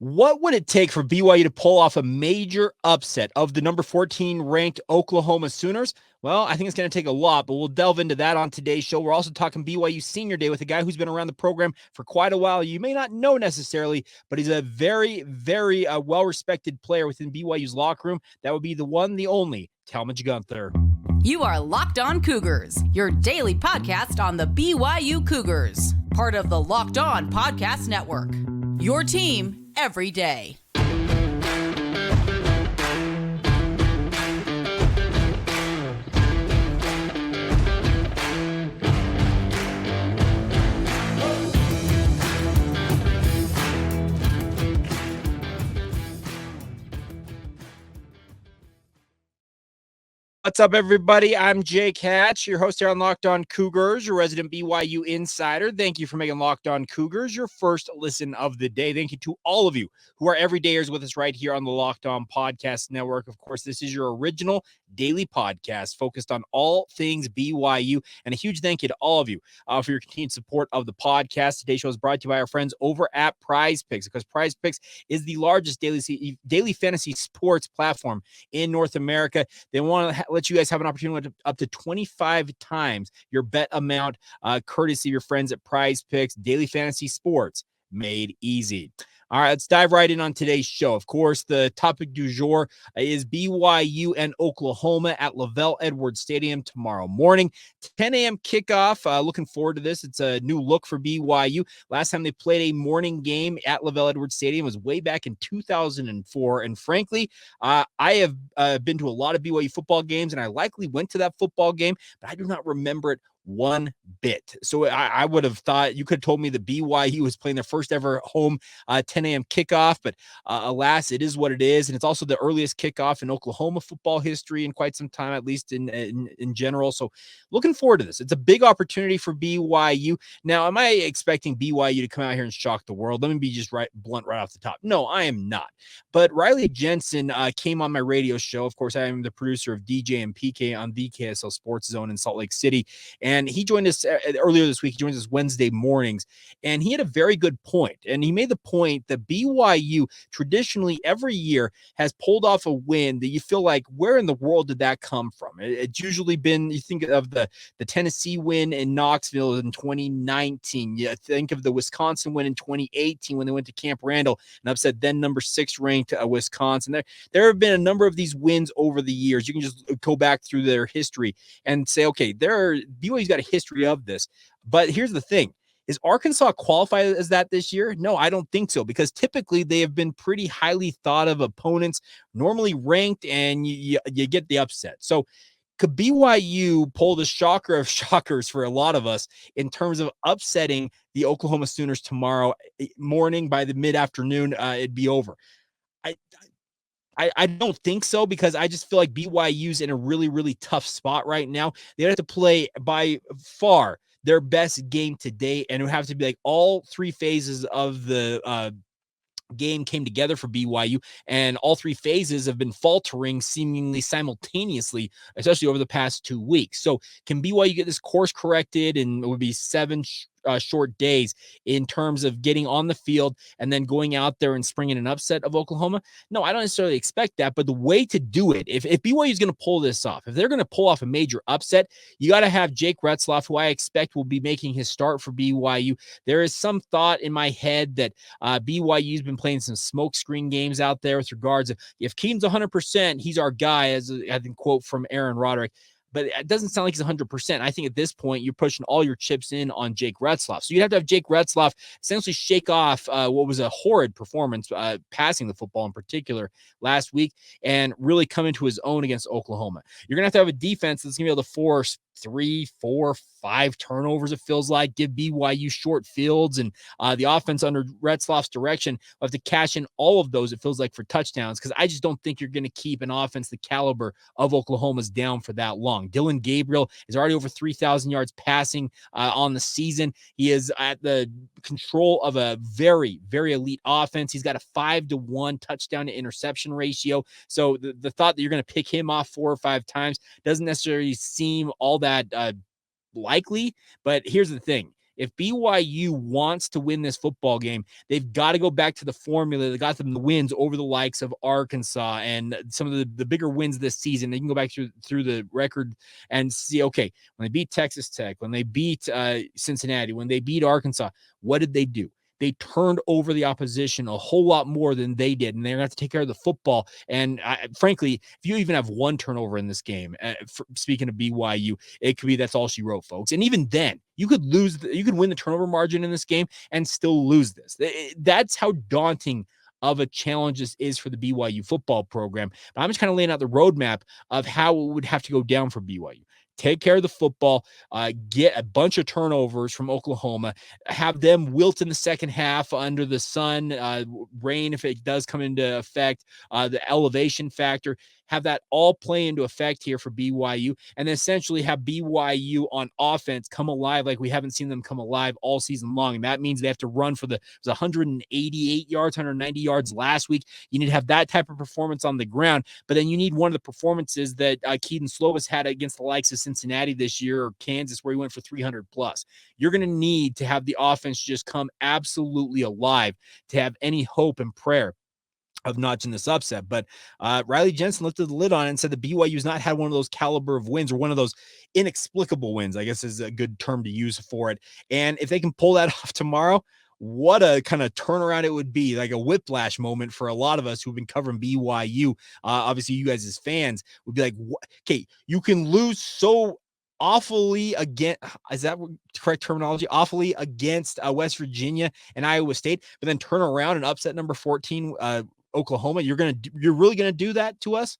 What would it take for BYU to pull off a major upset of the number 14 ranked Oklahoma Sooners? Well, I think it's going to take a lot, but we'll delve into that on today's show. We're also talking BYU Senior Day with a guy who's been around the program for quite a while. You may not know necessarily, but he's a very, very well-respected player within BYU's locker room. That would be the one, the only, Talmage Gunther. You are Locked On Cougars, your daily podcast on the BYU Cougars, part of the Locked On Podcast Network. Your team every day. What's up, everybody? I'm Jake Hatch, your host here on Locked On Cougars, your resident BYU insider. Thank you for making Locked On Cougars your first listen of the day. Thank you to all of you who are everydayers with us right here on the Locked On Podcast Network. Of course, this is your original daily podcast focused on all things BYU. And a huge thank you to all of you for your continued support of the podcast. Today's show is brought to you by our friends over at Prize Picks, because Prize Picks is the largest daily fantasy sports platform in North America. They want to let you guys have an opportunity to up to 25 times your bet amount, courtesy of your friends at Prize Picks. Daily fantasy sports made easy. All right, let's dive right in on today's show. Of course, the topic du jour is BYU and Oklahoma at LaVell Edwards Stadium tomorrow morning. 10 a.m. kickoff. Looking forward to this. It's a new look for BYU. Last time they played a morning game at LaVell Edwards Stadium was way back in 2004. And frankly, I have been to a lot of BYU football games, and I likely went to that football game, but I do not remember it one bit. So I would have thought you could have told me the BYU was playing their first ever home 10 a.m. kickoff, but alas, it is what it is. And it's also the earliest kickoff in Oklahoma football history in quite some time, at least in general. So looking forward to this. It's a big opportunity for BYU. Now, am I expecting BYU to come out here and shock the world? Let me be just blunt right off the top. No, I am not. But Riley Jensen came on my radio show. Of course, I am the producer of DJ and PK on the KSL Sports Zone in Salt Lake City. And he joined us earlier this week. He joins us Wednesday mornings. And he had a very good point. And he made the point that BYU traditionally every year has pulled off a win that you feel like, where in the world did that come from? It's usually been, you think of the Tennessee win in Knoxville in 2019. You think of the Wisconsin win in 2018 when they went to Camp Randall and upset then number 6 ranked Wisconsin. There have been a number of these wins over the years. You can just go back through their history and say, okay, BYU's got a history of this. But here's the thing. Is Arkansas qualified as that this year? No, I don't think so, because typically they have been pretty highly thought of opponents, normally ranked, and you get the upset. So could BYU pull the shocker of shockers for a lot of us in terms of upsetting the Oklahoma Sooners tomorrow morning? By the mid-afternoon, it'd be over. I don't think so, because I just feel like BYU's in a really, really tough spot right now. They have to play by far their best game today, and it would have to be like all 3 phases of the game came together for BYU, and all 3 phases have been faltering seemingly simultaneously, especially over the past 2 weeks. So can BYU get this course corrected? And it would be 7 short days in terms of getting on the field and then going out there and springing an upset of Oklahoma? No, I don't necessarily expect that, but the way to do it, if BYU is going to pull this off, if they're going to pull off a major upset, you got to have Jake Retzlaff, who I expect will be making his start for BYU. There is some thought in my head that BYU's been playing some smokescreen games out there with regards to, if Keen's 100%, he's our guy, as I think quote from Aaron Roderick. But it doesn't sound like he's 100%. I think at this point, you're pushing all your chips in on Jake Retzlaff. So you'd have to have Jake Retzlaff essentially shake off what was a horrid performance, passing the football in particular last week, and really come into his own against Oklahoma. You're going to have a defense that's going to be able to force 3, 4, 5 turnovers, it feels like, give BYU short fields, and the offense under Retzlaff's direction will have to cash in all of those, it feels like, for touchdowns, because I just don't think you're going to keep an offense the caliber of Oklahoma's down for that long. Dillon Gabriel is already over 3,000 yards passing on the season. He is at the control of a very, very elite offense. He's got a 5-to-1 touchdown to interception ratio. So the thought that you're going to pick him off 4 or 5 times doesn't necessarily seem all that likely. But here's the thing. if BYU wants to win this football game, they've got to go back to the formula that got them the wins over the likes of Arkansas and some of the bigger wins this season. They can go back through the record and see, okay, when they beat Texas Tech, when they beat Cincinnati, when they beat Arkansas, what did they do? They turned over the opposition a whole lot more than they did, and they're going to have to take care of the football. And frankly, if you even have one turnover in this game, speaking of BYU, it could be that's all she wrote, folks. And even then, you could win the turnover margin in this game and still lose this. That's how daunting of a challenge this is for the BYU football program. But I'm just kind of laying out the roadmap of how it would have to go down for BYU. Take care of the football, get a bunch of turnovers from Oklahoma, have them wilt in the second half under the sun, rain if it does come into effect, the elevation factor, have that all play into effect here for BYU, and then essentially have BYU on offense come alive like we haven't seen them come alive all season long. And that means they have to run for it was 188 yards, 190 yards last week. You need to have that type of performance on the ground, but then you need one of the performances that Keaton Slovis had against the likes of Cincinnati this year or Kansas, where he went for 300 plus. You're going to need to have the offense just come absolutely alive to have any hope and prayer of notching this upset. But Riley Jensen lifted the lid on it and said the BYU's not had one of those caliber of wins, or one of those inexplicable wins, I guess is a good term to use for it. And if they can pull that off tomorrow, what a kind of turnaround it would be, like a whiplash moment for a lot of us who've been covering BYU. Obviously, you guys as fans would be like, okay, you can lose so awfully against, is that correct terminology? Awfully against West Virginia and Iowa State, but then turn around and upset number 14 Oklahoma. You're really gonna do that to us?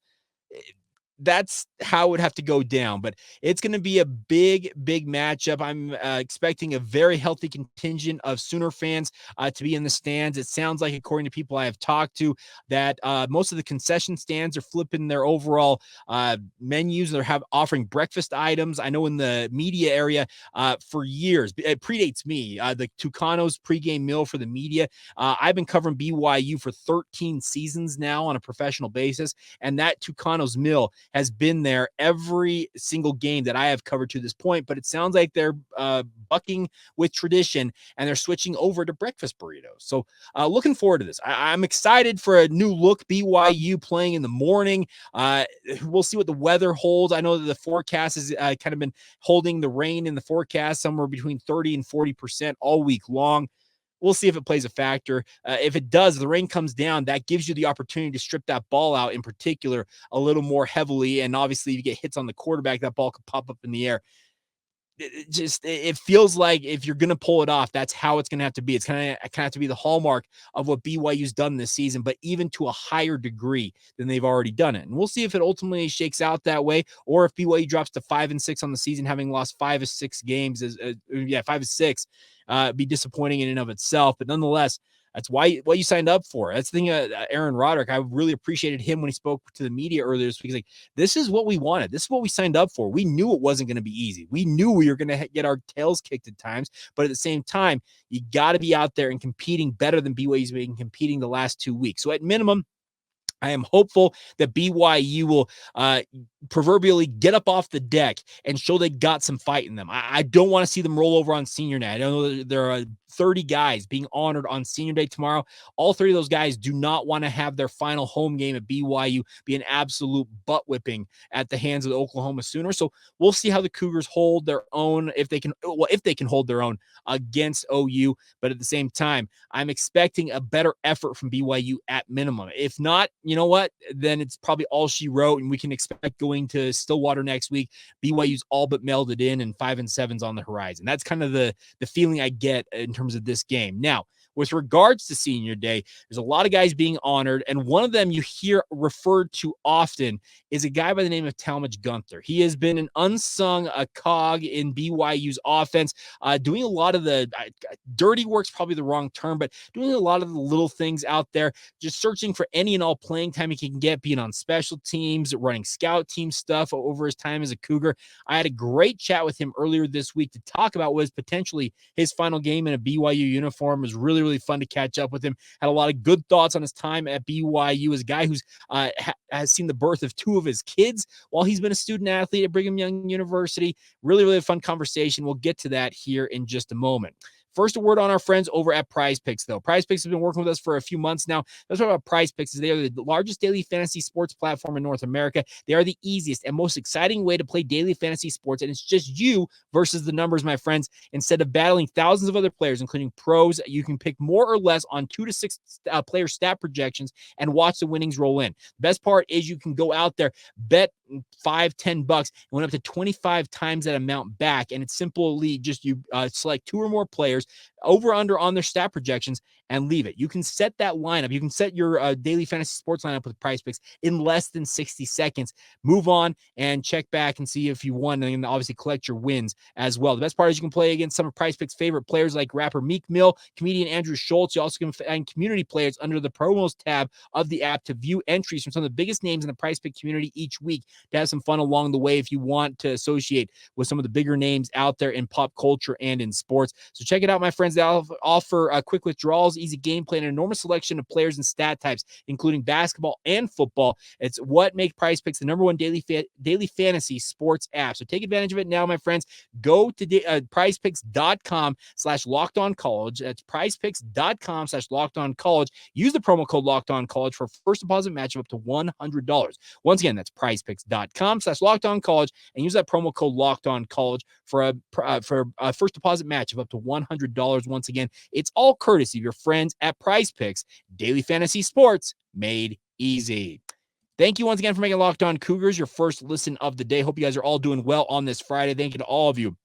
That's how it would have to go down, but it's going to be a big matchup. I'm expecting a very healthy contingent of Sooner fans to be in the stands. It sounds like, according to people I have talked to, that most of the concession stands are flipping their overall menus. They're offering breakfast items. I know in the media area for years, it predates me, the Tucano's pregame meal for the media. I've been covering BYU for 13 seasons now on a professional basis, and that Tucano's meal has been there every single game that I have covered to this point. But it sounds like they're bucking with tradition and they're switching over to breakfast burritos. So looking forward to this. I'm excited for a new look BYU playing in the morning. We'll see what the weather holds. I know that the forecast has kind of been holding the rain in the forecast somewhere between 30 and 40% all week long. We'll see if it plays a factor. If it does, the rain comes down, that gives you the opportunity to strip that ball out in particular a little more heavily. And obviously, if you get hits on the quarterback, that ball could pop up in the air. It feels like if you're going to pull it off, that's how it's going to have to be. It's kind of have to be the hallmark of what BYU's done this season, but even to a higher degree than they've already done it. And we'll see if it ultimately shakes out that way, or if BYU drops to 5-6 on the season, having lost 5 of 6 games, 5 of 6, be disappointing in and of itself. But nonetheless, that's why what you signed up for. That's the thing. Aaron Roderick, I really appreciated him when he spoke to the media earlier this week. He's like, this is what we wanted. This is what we signed up for. We knew it wasn't going to be easy. We knew we were going to get our tails kicked at times, but at the same time, you got to be out there and competing better than BYU's been competing the last 2 weeks. So at minimum, I am hopeful that BYU will proverbially get up off the deck and show they got some fight in them. I don't want to see them roll over on senior night. I know that there are 30 guys being honored on senior day tomorrow. All 30 of those guys do not want to have their final home game at BYU be an absolute butt whipping at the hands of the Oklahoma Sooners. So we'll see how the Cougars hold their own, if they can hold their own against OU. But at the same time, I'm expecting a better effort from BYU at minimum. If not, you know what? Then it's probably all she wrote, and we can expect going to Stillwater next week, BYU's all but melded in, and 5-7's on the horizon. That's kind of the feeling I get in terms of this game. Now, with regards to senior day, there's a lot of guys being honored, and one of them you hear referred to often is a guy by the name of Talmage Gunther. He has been an unsung cog in BYU's offense, doing a lot of the dirty work's probably the wrong term, but doing a lot of the little things out there, just searching for any and all playing time he can get, being on special teams, running scout team stuff over his time as a Cougar. I had a great chat with him earlier this week to talk about what was potentially his final game in a BYU uniform. It was really really, really fun to catch up with him. Had a lot of good thoughts on his time at BYU as a guy who's has seen the birth of 2 of his kids while he's been a student athlete at Brigham Young University. Really, really fun conversation. We'll get to that here in just a moment. First, a word on our friends over at Prize Picks, though. Prize Picks have been working with us for a few months now. That's what about Prize Picks is they are the largest daily fantasy sports platform in North America. They are the easiest and most exciting way to play daily fantasy sports, and it's just you versus the numbers, my friends. Instead of battling thousands of other players, including pros, you can pick more or less on 2 to 6 player stat projections and watch the winnings roll in. The best part is you can go out there, bet $5-10 and win up to 25 times that amount back, and it's simply just you select 2 or more players over under on their stat projections and leave it. You can set that lineup. You can set your daily fantasy sports lineup with Prize Picks in less than 60 seconds. Move on and check back and see if you won, and obviously collect your wins as well. The best part is you can play against some of Prize Picks' favorite players like rapper Meek Mill, comedian Andrew Schultz. You also can find community players under the promos tab of the app to view entries from some of the biggest names in the Prize Pick community each week to have some fun along the way if you want to associate with some of the bigger names out there in pop culture and in sports. So check it out, my friends. They offer quick withdrawals, easy gameplay, and an enormous selection of players and stat types, including basketball and football. It's what makes Prize Picks the #1 daily fantasy sports app. So take advantage of it now, my friends. Go to prizepicks.com/lockedoncollege. That's prizepicks.com/lockedoncollege. Use the promo code lockedoncollege for first deposit match of up to $100. Once again, that's prizepicks.com/lockedoncollege, and use that promo code lockedoncollege for a first deposit match of up to $100. Once again, it's all courtesy of your friends at Prize Picks, daily fantasy sports made easy. Thank you once again for making Locked On Cougars your first listen of the day. Hope you guys are all doing well on this Friday. Thank you to all of you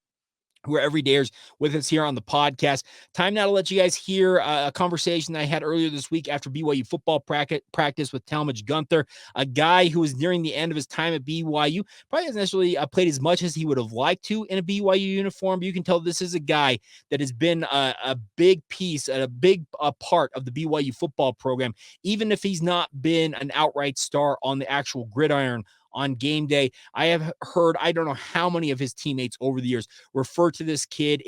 who are everydayers with us here on the podcast. Time now to let you guys hear a conversation that I had earlier this week after BYU football practice with Talmage Gunther, a guy who was nearing the end of his time at BYU. Probably hasn't necessarily played as much as he would have liked to in a BYU uniform, but you can tell this is a guy that has been a big piece, a big part of the BYU football program, even if he's not been an outright star on the actual gridiron on game day. I have heard, I don't know how many of his teammates over the years refer to this kid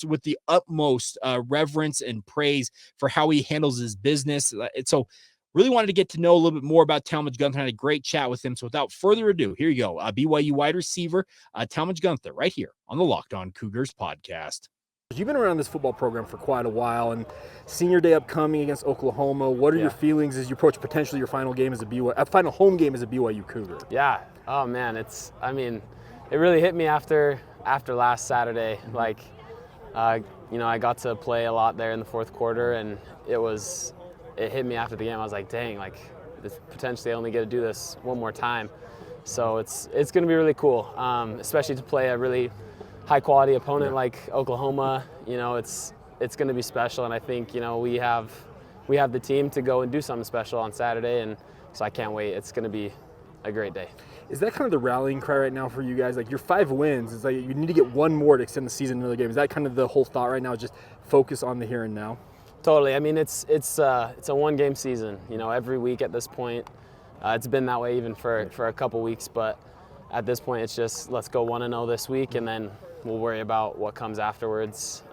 with the utmost reverence and praise for how he handles his business. So really wanted to get to know a little bit more about Talmage Gunther. I had a great chat with him. So without further ado, here you go. BYU wide receiver, Talmage Gunther, right here on the Locked On Cougars podcast. You've been around this football program for quite a while, and senior day upcoming against Oklahoma. What are your feelings as you approach potentially your final game as final home game as a BYU Cougar? Yeah. Oh man, it really hit me after last Saturday. Like, I got to play a lot there in the fourth quarter, and it hit me after the game. I was like, dang, like, this potentially I only get to do this one more time. So it's going to be really cool, especially to play a really high-quality opponent like Oklahoma. It's going to be special, and I think we have the team to go and do something special on Saturday, and so I can't wait. It's going to be a great day. Is that kind of the rallying cry right now for you guys? Like, your 5 wins, it's like you need to get one more to extend the season to another game. Is that kind of the whole thought right now? Just focus on the here and now. Totally. I mean, it's a one-game season. Every week at this point, it's been that way even for a couple weeks, but at this point, it's just let's go 1-0 this week, and then we'll worry about what comes afterwards,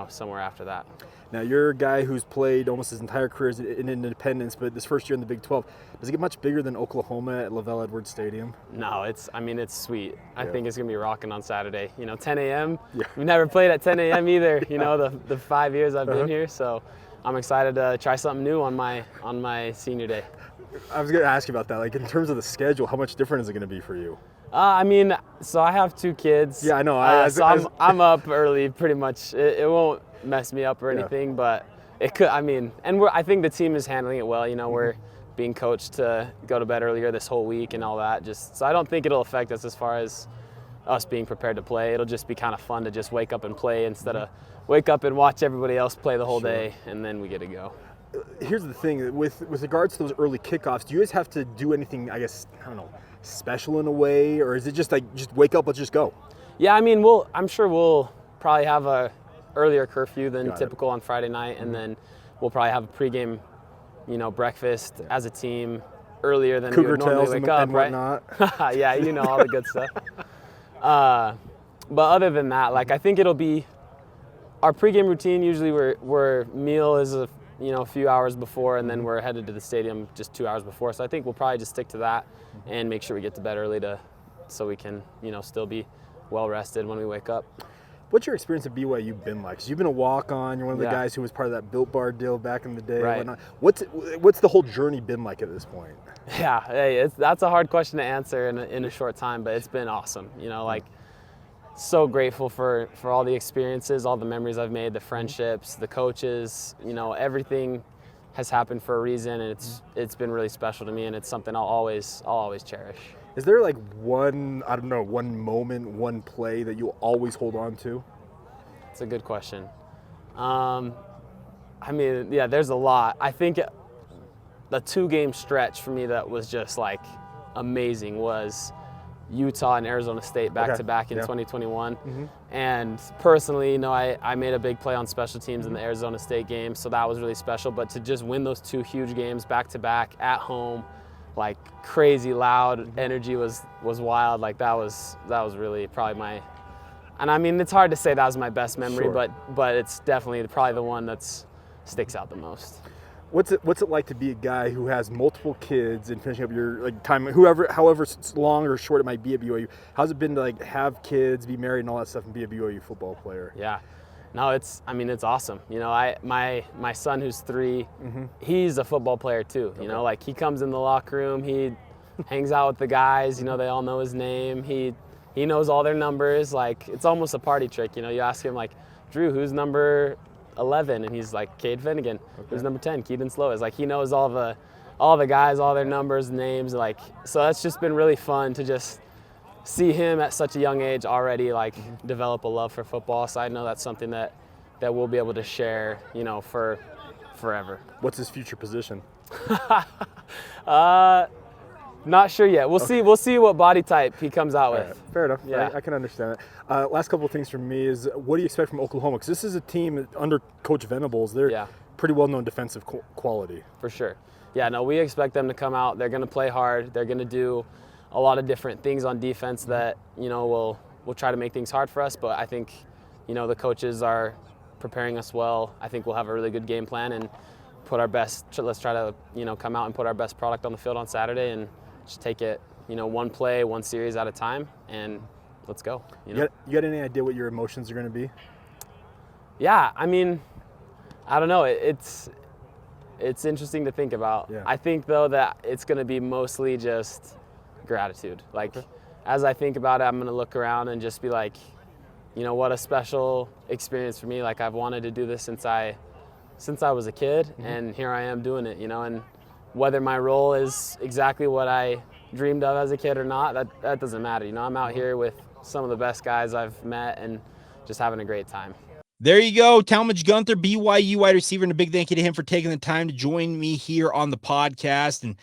somewhere after that. Now, you're a guy who's played almost his entire career in Independence, but this first year in the Big 12, does it get much bigger than Oklahoma at LaVell Edwards Stadium? No, it's sweet. I think it's going to be rocking on Saturday. 10 a.m. Yeah. We've never played at 10 a.m. either, the 5 years I've been here, so I'm excited to try something new on my senior day. I was going to ask you about that. Like, in terms of the schedule, how much different is it going to be for you? So I have 2 kids. Yeah, I know. I'm up early pretty much. It won't mess me up or anything, but it could. I think the team is handling it well. We're being coached to go to bed earlier this whole week and all that. So I don't think it'll affect us as far as us being prepared to play. It'll just be kind of fun to just wake up and play instead of wake up and watch everybody else play the whole day, and then we get to go. Here's the thing, with regards to those early kickoffs, do you guys have to do anything, special in a way, or is it just like, just wake up, let's just go? Yeah, I'm sure we'll probably have a earlier curfew than typical on Friday night, and then we'll probably have a pregame, breakfast as a team earlier than Cougar we would normally wake up, and right? Yeah, all the good stuff. But other than that, I think it'll be our pregame routine usually we're meal is a few hours before, and then we're headed to the stadium just 2 hours before. So I think we'll probably just stick to that and make sure we get to bed early so we can still be well rested when we wake up. What's your experience at BYU been like? 'Cause you've been a walk-on. You're one of the guys who was part of that Built Bar deal back in the day. Right. And whatnot. What's the whole journey been like at this point? Yeah, hey, that's a hard question to answer in a short time, but it's been awesome. So grateful for all the experiences, all the memories I've made, the friendships, the coaches. Everything has happened for a reason, and it's been really special to me, and it's something I'll always cherish. Is there like one moment, one play that you'll always hold on to? It's a good question. There's a lot. I think the 2-game stretch for me that was just like amazing was Utah and Arizona State back-to-back in 2021. Mm-hmm. And personally, I made a big play on special teams in the Arizona State game, so that was really special. But to just win those 2 huge games back-to-back at home, like crazy loud energy was wild. Like that was really probably it's hard to say that was my best memory, sure. but it's definitely probably the one that sticks out the most. What's it like to be a guy who has multiple kids and finishing up your time, however long or short it might be at BYU? How's it been to have kids, be married, and all that stuff, and be a BYU football player? Yeah, no, it's awesome. My son who's 3, he's a football player too. He comes in the locker room, he hangs out with the guys. They all know his name. He knows all their numbers. Like it's almost a party trick. You ask him Drew, who's number 11, and he's like Cade Finnegan. Okay. Who's number 10? Keaton Slow. It's like he knows all the guys, all their numbers, names. So that's just been really fun to just see him at such a young age already develop a love for football. So I know that's something that we'll be able to share, for forever. What's his future position? Not sure yet. We'll see. We'll see what body type he comes out with. Right. Fair enough. Yeah. I can understand that. Last couple of things from me is, what do you expect from Oklahoma? Because this is a team under Coach Venables. They're pretty well-known defensive quality. For sure. Yeah, no, we expect them to come out. They're going to play hard. They're going to do a lot of different things on defense that, will try to make things hard for us. But I think, the coaches are preparing us well. I think we'll have a really good game plan and put our best. Let's try to, come out and put our best product on the field on Saturday and just take it, one play, one series at a time, and let's go. You got any idea what your emotions are going to be? Yeah, I don't know. It's interesting to think about. Yeah. I think, though, that it's going to be mostly just gratitude. As I think about it, I'm going to look around and just be like, what a special experience for me. I've wanted to do this since I was a kid, and here I am doing it, and whether my role is exactly what I dreamed of as a kid or not, that doesn't matter. I'm out here with some of the best guys I've met and just having a great time. There you go. Talmage Gunther, BYU wide receiver, and a big thank you to him for taking the time to join me here on the podcast. And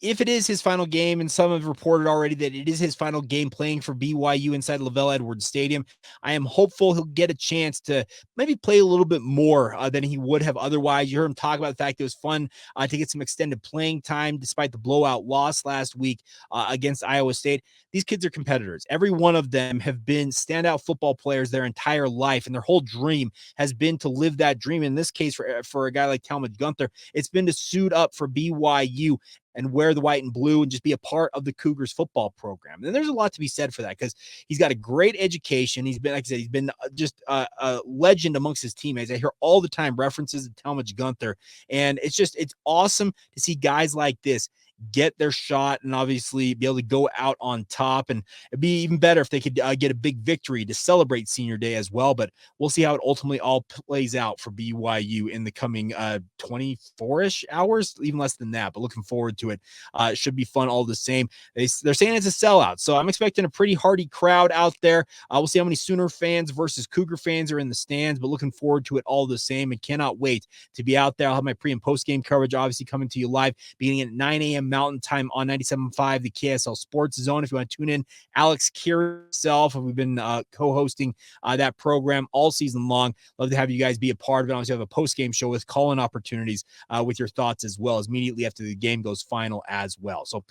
if it is his final game, and some have reported already that it is his final game playing for BYU inside LaVell Edwards Stadium, I am hopeful he'll get a chance to maybe play a little bit more than he would have otherwise. You heard him talk about the fact it was fun to get some extended playing time despite the blowout loss last week against Iowa State. These kids are competitors. Every one of them have been standout football players their entire life, and their whole dream has been to live that dream. In this case, for a guy like Talmage Gunther, it's been to suit up for BYU and wear the white and blue and just be a part of the Cougars football program. And there's a lot to be said for that, because he's got a great education. He's been, like I said, he's been just a legend amongst his teammates. I hear all the time references to Talmage Gunther, and it's awesome to see guys like this get their shot and obviously be able to go out on top. And it'd be even better if they could get a big victory to celebrate senior day as well. But we'll see how it ultimately all plays out for BYU in the coming 24-ish hours, even less than that. But looking forward to it. It should be fun all the same. They're saying it's a sellout, so I'm expecting a pretty hearty crowd out there. We'll see how many Sooner fans versus Cougar fans are in the stands, but looking forward to it all the same and cannot wait to be out there. I'll have my pre and post game coverage obviously coming to you live beginning at 9 a.m. Mountain Time on 97.5, the KSL Sports Zone. If you want to tune in, Alex Keir himself, we've been co-hosting that program all season long. Love to have you guys be a part of it. Obviously, have a post-game show with call-in opportunities with your thoughts as well as immediately after the game goes final as well. So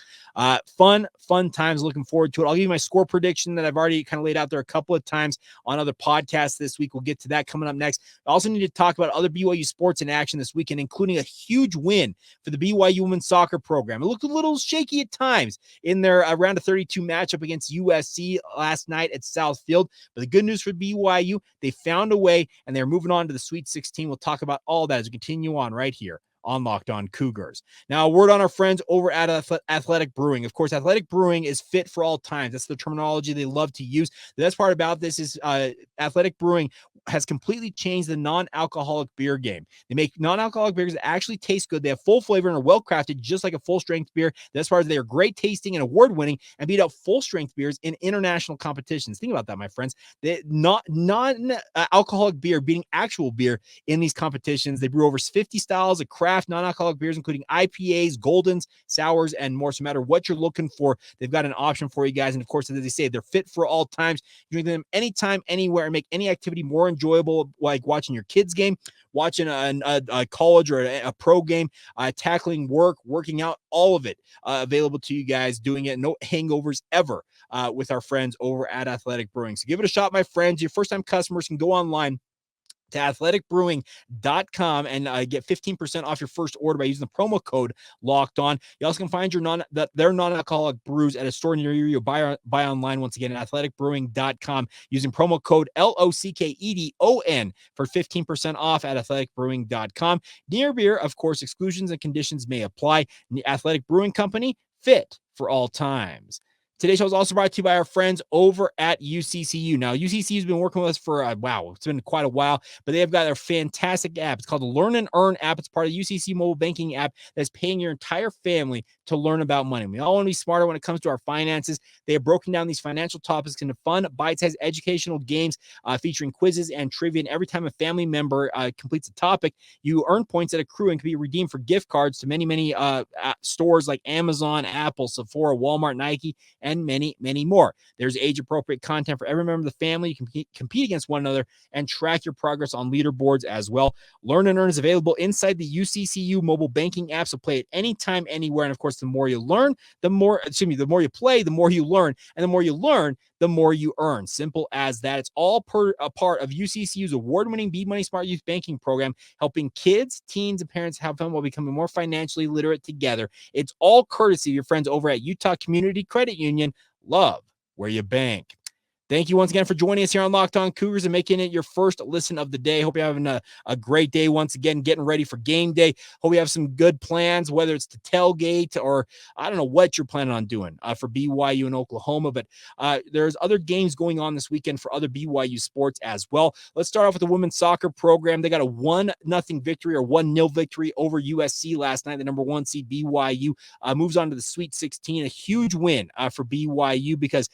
fun times. Looking forward to it. I'll give you my score prediction that I've already kind of laid out there a couple of times on other podcasts this week. We'll get to that coming up next. I also need to talk about other BYU sports in action this weekend, including a huge win for the BYU women's soccer program. It looked a little shaky at times in their round of 32 matchup against USC last night at Southfield. But the good news for BYU, they found a way and they're moving on to the Sweet 16. We'll talk about all that as we continue on right here on Locked On Cougars. Now, a word on our friends over at Athletic Brewing. Of course, Athletic Brewing is fit for all times. That's the terminology they love to use. The best part about this is Athletic Brewing has completely changed the non-alcoholic beer game. They make non-alcoholic beers that actually taste good. They have full flavor and are well-crafted, just like a full-strength beer. The best part is they are great tasting and award-winning and beat out full-strength beers in international competitions. Think about that, my friends. Non-alcoholic beer beating actual beer in these competitions. They brew over 50 styles of craft non-alcoholic beers, including IPAs, Goldens, sours, and more. So no matter what you're looking for, they've got an option for you guys. And of course, as they say, they're fit for all times. You drink them anytime, anywhere, and make any activity more enjoyable, like watching your kids' game, watching a college or a pro game, tackling work, working out, all of it available to you guys, doing it. No hangovers ever with our friends over at Athletic Brewing. So give it a shot, my friends. Your first-time customers can go online to athleticbrewing.com and get 15% off your first order by using the promo code Locked On. You also can find their non-alcoholic brews at a store near you. Buy online once again at athleticbrewing.com using promo code LOCKEDON for 15% off at athleticbrewing.com. Near beer, of course, exclusions and conditions may apply. The Athletic Brewing Company, fit for all times. Today's show is also brought to you by our friends over at UCCU. Now, UCCU has been working with us for, it's been quite a while, but they have got a fantastic app. It's called the Learn and Earn app. It's part of the UCCU mobile banking app that's paying your entire family to learn about money. We all want to be smarter when it comes to our finances. They have broken down these financial topics into fun, bite-sized educational games featuring quizzes and trivia. And every time a family member completes a topic, you earn points that accrue and can be redeemed for gift cards to many stores like Amazon, Apple, Sephora, Walmart, Nike, and many more. There's age-appropriate content for every member of the family. You can compete against one another and track your progress on leaderboards as well. Learn and Earn is available inside the UCCU mobile banking app, so play it anytime, anywhere. And of course, the more you learn, the more you play, the more you learn, and the more you learn, the more you earn. Simple as that. It's all a part of UCCU's award-winning Be Money Smart Youth Banking Program, helping kids, teens, and parents have fun while becoming more financially literate together. It's all courtesy of your friends over at Utah Community Credit Union. Love where you bank. Thank you once again for joining us here on Locked On Cougars and making it your first listen of the day. Hope you're having a great day once again, getting ready for game day. Hope you have some good plans, whether it's to tailgate or I don't know what you're planning on doing for BYU in Oklahoma. But there's other games going on this weekend for other BYU sports as well. Let's start off with the women's soccer program. They got a 1-0 victory or 1-0 victory over USC last night. The number 1 seed BYU moves on to the Sweet 16. A huge win for BYU because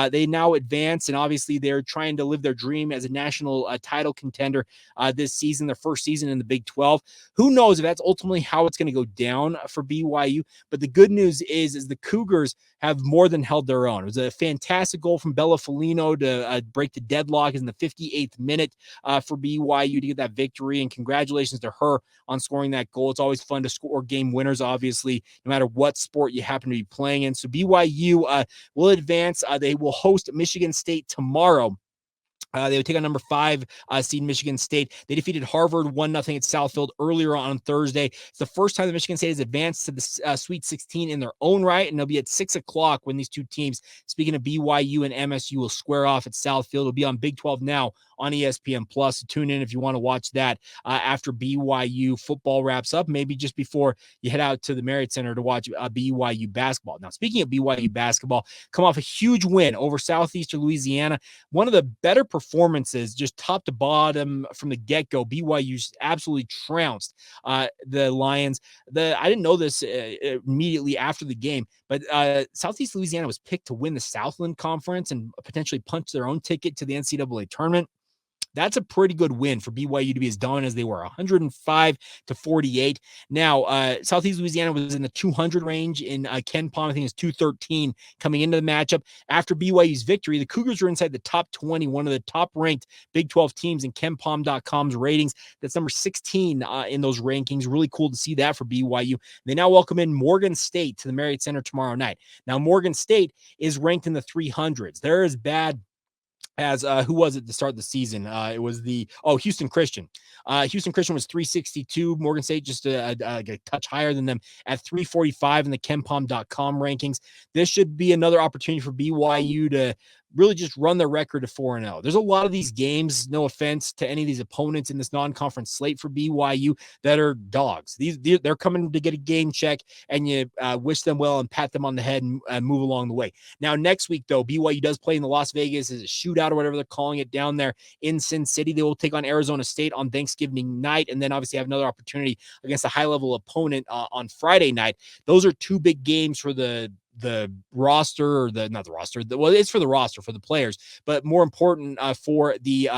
they now advance, and obviously they're trying to live their dream as a national title contender this season, their first season in the Big 12. Who knows if that's ultimately how it's going to go down for BYU, but the good news is the Cougars have more than held their own. It was a fantastic goal from Bella Folino to break the deadlock in the 58th minute for BYU to get that victory, and congratulations to her on scoring that goal. It's always fun to score game winners, obviously, no matter what sport you happen to be playing in. So BYU will advance. They will host Michigan State tomorrow. They would take on number 5 seed Michigan State. They defeated Harvard 1-0 at Southfield earlier on Thursday. It's the first time that Michigan State has advanced to the Sweet 16 in their own right, and they'll be at 6 o'clock when these two teams, speaking of BYU and MSU, will square off at Southfield. It'll be on Big 12 now on ESPN+. So tune in if you want to watch that after BYU football wraps up, maybe just before you head out to the Marriott Center to watch BYU basketball. Now, speaking of BYU basketball, come off a huge win over Southeastern Louisiana. One of the better performances, just top to bottom from the get-go. BYU absolutely trounced the Lions. I didn't know this immediately after the game, but Southeast Louisiana was picked to win the Southland Conference and potentially punch their own ticket to the NCAA tournament. That's a pretty good win for BYU to be as dominant as they were, 105-48. Now, Southeast Louisiana was in the 200 range in Ken Palm. I think it's 213 coming into the matchup. After BYU's victory, the Cougars were inside the top 20, one of the top-ranked Big 12 teams in KenPom.com's ratings. That's number 16 in those rankings. Really cool to see that for BYU. They now welcome in Morgan State to the Marriott Center tomorrow night. Now, Morgan State is ranked in the 300s. They're as bad as who was it to start the season? It was Houston Christian. Houston Christian was 362. Morgan State just a touch higher than them at 345 in the KenPom.com rankings. This should be another opportunity for BYU to really just run their record to 4-0. There's a lot of these games, no offense to any of these opponents in this non-conference slate for BYU, that are dogs. They're coming to get a game check, and you wish them well and pat them on the head and move along the way. Now, next week, though, BYU does play in the Las Vegas as a shootout or whatever they're calling it down there in Sin City. They will take on Arizona State on Thanksgiving night, and then obviously have another opportunity against a high-level opponent on Friday night. Those are two big games for the roster, or it's for the roster, for the players, but more important for the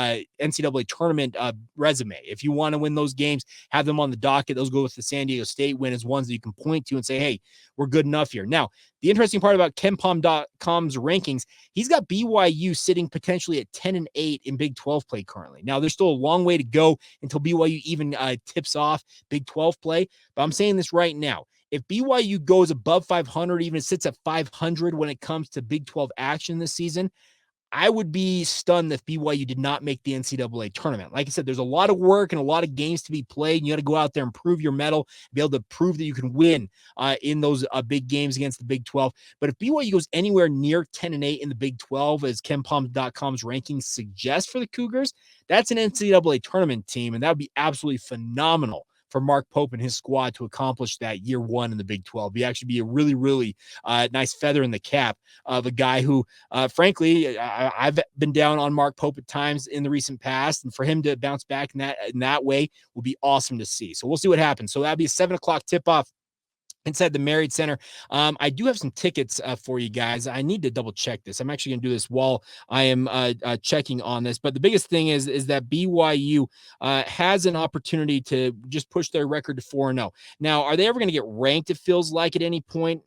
NCAA tournament resume. If you want to win those games, have them on the docket. Those go with the San Diego State win as ones that you can point to and say, hey, we're good enough here. Now, the interesting part about KenPom.com's rankings, he's got BYU sitting potentially at 10-8 in Big 12 play currently. Now, there's still a long way to go until BYU even tips off Big 12 play, but I'm saying this right now. If BYU goes above 500, even sits at 500 when it comes to Big 12 action this season, I would be stunned if BYU did not make the NCAA tournament. Like I said, there's a lot of work and a lot of games to be played. And you got to go out there and prove your mettle, be able to prove that you can win in those big games against the Big 12. But if BYU goes anywhere near 10-8 in the Big 12, as KenPom.com's rankings suggest for the Cougars, that's an NCAA tournament team, and that would be absolutely phenomenal for Mark Pope and his squad to accomplish that year one in the Big 12. He'd actually be a really, really nice feather in the cap of a guy who, frankly, I've been down on Mark Pope at times in the recent past, and for him to bounce back in that way would be awesome to see. So we'll see what happens. So that'll be a 7:00 tip-off inside the Marriott Center. I do have some tickets for you guys. I need to double check this. I'm actually going to do this while I am checking on this. But the biggest thing is that BYU has an opportunity to just push their record to 4-0. Now, are they ever going to get ranked, it feels like, at any point?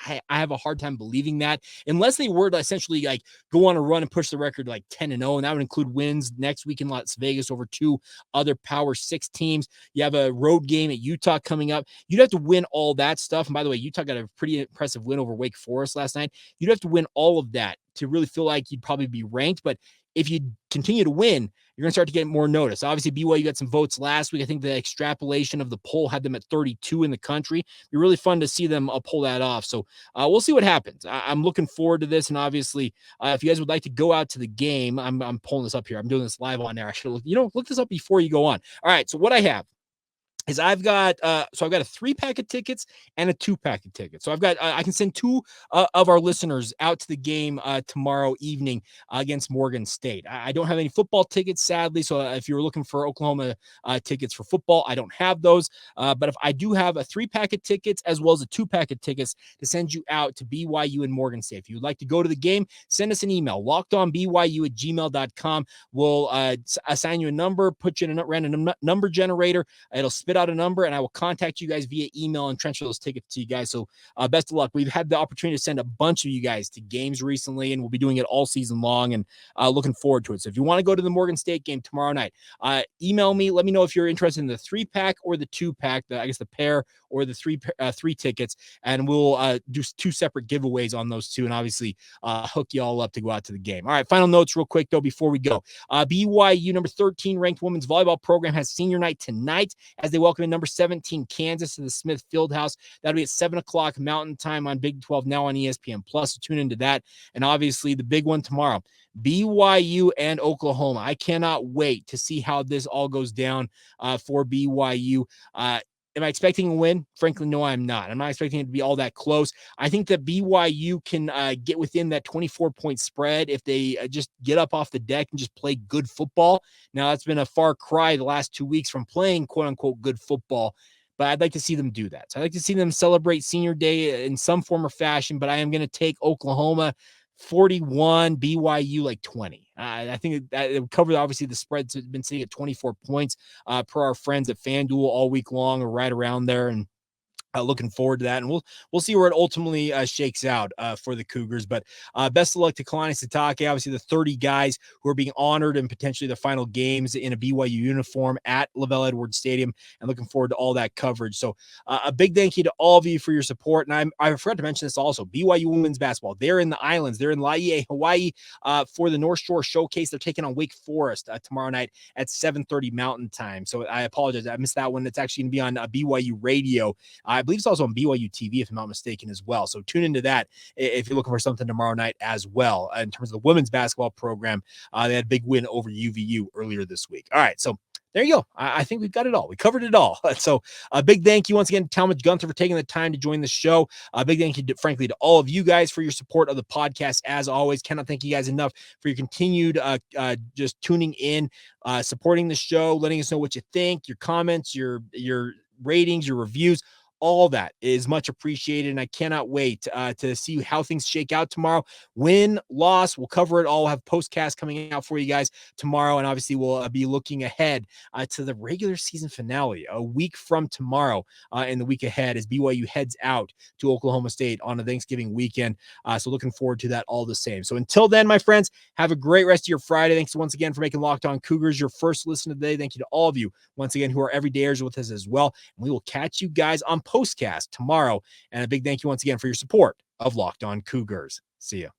I have a hard time believing that, unless they were to essentially like go on a run and push the record like 10-0, and that would include wins next week in Las Vegas over two other Power 6 teams. You have a road game at Utah coming up. You'd have to win all that stuff. And by the way, Utah got a pretty impressive win over Wake Forest last night. You'd have to win all of that to really feel like you'd probably be ranked. But if you continue to win, you're going to start to get more notice. Obviously, BYU got some votes last week. I think the extrapolation of the poll had them at 32 in the country. It'd be really fun to see them pull that off. So we'll see what happens. I'm looking forward to this. And obviously, if you guys would like to go out to the game, I'm pulling this up here. I'm doing this live on there. I should look this up before you go on. All right. So what I have is I've got a 3-pack of tickets and a 2-pack of tickets. So I've got I can send two of our listeners out to the game tomorrow evening against Morgan State. I don't have any football tickets, sadly. So if you were looking for Oklahoma tickets for football, I don't have those. But if I do have a 3-pack of tickets as well as a 2-pack of tickets to send you out to BYU and Morgan State. If you'd like to go to the game, send us an email, lockedonbyu@gmail.com. We'll assign you a number, put you in a random number generator. It'll spit out a number, and I will contact you guys via email and transfer those tickets to you guys. So best of luck. We've had the opportunity to send a bunch of you guys to games recently, and we'll be doing it all season long, and looking forward to it. So if you want to go to the Morgan State game tomorrow night, email me. Let me know if you're interested in the 3-pack or the 2-pack, the pair or the three tickets, and we'll do 2 separate giveaways on those two, and obviously hook you all up to go out to the game. All right, final notes real quick, though, before we go. BYU number 13 ranked women's volleyball program has senior night tonight as they welcome in number 17 Kansas to the Smith Fieldhouse. That'll be at 7:00 Mountain Time on Big 12, now on ESPN Plus. So tune into that. And obviously the big one tomorrow, BYU and Oklahoma. I cannot wait to see how this all goes down for BYU. Am I expecting a win? Frankly, no, I'm not. I'm not expecting it to be all that close. I think that BYU can get within that 24-point spread if they just get up off the deck and just play good football. Now, that's been a far cry the last 2 weeks from playing quote-unquote good football, but I'd like to see them do that. So I'd like to see them celebrate senior day in some form or fashion, but I am going to take Oklahoma 41, BYU like 20. I think that it would cover obviously the spread's been sitting at 24 points per our friends at FanDuel all week long or right around there. And looking forward to that, and we'll see where it ultimately shakes out for the Cougars. But best of luck to Kalani Sitake, obviously the 30 guys who are being honored in potentially the final games in a BYU uniform at LaVell Edwards Stadium, and looking forward to all that coverage. So a big thank you to all of you for your support. And I forgot to mention this also, BYU women's basketball. They're in the islands. They're in Laie, Hawaii for the North Shore Showcase. They're taking on Wake Forest tomorrow night at 7:30 Mountain Time. So I apologize. I missed that one. It's actually going to be on BYU Radio. I believe it's also on BYU TV, if I'm not mistaken, as well. So tune into that if you're looking for something tomorrow night as well. In terms of the women's basketball program, they had a big win over UVU earlier this week. All right, so there you go. I think we've got it all. We covered it all. So a big thank you once again to Talmage Gunther for taking the time to join the show. A big thank you, frankly, to all of you guys for your support of the podcast. As always, cannot thank you guys enough for your continued just tuning in, supporting the show, letting us know what you think, your comments, your ratings, your reviews. All that is much appreciated, and I cannot wait to see how things shake out tomorrow. Win, loss, we'll cover it all. We'll have postcasts coming out for you guys tomorrow, and obviously we'll be looking ahead to the regular season finale a week from tomorrow in the week ahead as BYU heads out to Oklahoma State on a Thanksgiving weekend. So looking forward to that all the same. So until then, my friends, have a great rest of your Friday. Thanks once again for making Locked On Cougars your first listen of the day. Thank you to all of you once again who are everydayers with us as well. And we will catch you guys on postcast tomorrow. And a big thank you once again for your support of Locked On Cougars. See ya.